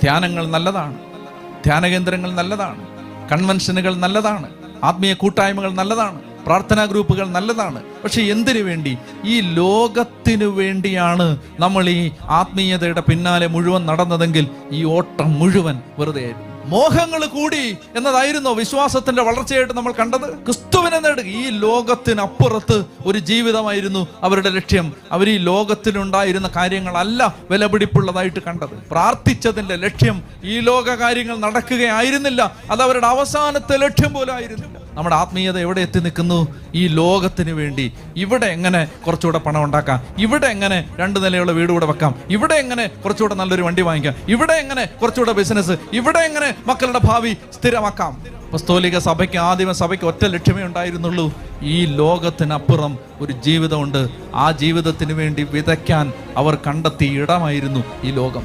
ധ്യാനങ്ങൾ നല്ലതാണ്, ധ്യാനകേന്ദ്രങ്ങൾ നല്ലതാണ്, കൺവെൻഷനുകൾ നല്ലതാണ്, ആത്മീയ കൂട്ടായ്മകൾ നല്ലതാണ്, പ്രാർത്ഥനാ ഗ്രൂപ്പുകൾ നല്ലതാണ്. പക്ഷെ എന്തിനു വേണ്ടി? ഈ ലോകത്തിനു വേണ്ടിയാണ് നമ്മൾ ഈ ആത്മീയതയുടെ പിന്നാലെ മുഴുവൻ നടന്നതെങ്കിൽ ഈ ഓട്ടം മുഴുവൻ വെറുതെ ആയിരുന്നു. മോഹങ്ങൾ കൂടി എന്നതായിരുന്നോ വിശ്വാസത്തിന്റെ വളർച്ചയായിട്ട് നമ്മൾ കണ്ടത്? ക്രിസ്തുവിനെ നേടുക. ഈ ലോകത്തിനപ്പുറത്ത് ഒരു ജീവിതമായിരുന്നു അവരുടെ ലക്ഷ്യം. അവർ ഈ ലോകത്തിനുണ്ടായിരുന്ന കാര്യങ്ങളല്ല വിലപിടിപ്പുള്ളതായിട്ട് കണ്ടത്. പ്രാർത്ഥിച്ചതിന്റെ ലക്ഷ്യം ഈ ലോക കാര്യങ്ങൾ നടക്കുകയായിരുന്നില്ല. അത് അവരുടെ അവസാനത്തെ ലക്ഷ്യം പോലും ആയിരുന്നില്ല. നമ്മുടെ ആത്മീയത എവിടെ എത്തി നിൽക്കുന്നു? ഈ ലോകത്തിന് വേണ്ടി. ഇവിടെ എങ്ങനെ കുറച്ചുകൂടെ പണം ഉണ്ടാക്കാം, ഇവിടെ എങ്ങനെ 2 നിലയുള്ള വീട് കൂടെ വെക്കാം, ഇവിടെ എങ്ങനെ കുറച്ചുകൂടെ നല്ലൊരു വണ്ടി വാങ്ങിക്കാം, ഇവിടെ എങ്ങനെ കുറച്ചുകൂടെ ബിസിനസ്, ഇവിടെ എങ്ങനെ മക്കളുടെ ഭാവി സ്ഥിരമാക്കാം. അപ്പോസ്തലിക സഭയ്ക്ക്, ആദിമ സഭയ്ക്ക് ഒറ്റ ലക്ഷ്യമേ ഉണ്ടായിരുന്നുള്ളൂ: ഈ ലോകത്തിനപ്പുറം ഒരു ജീവിതമുണ്ട്. ആ ജീവിതത്തിന് വേണ്ടി വിതയ്ക്കാൻ അവർ കണ്ടെത്തിയ ഇടമായിരുന്നു ഈ ലോകം.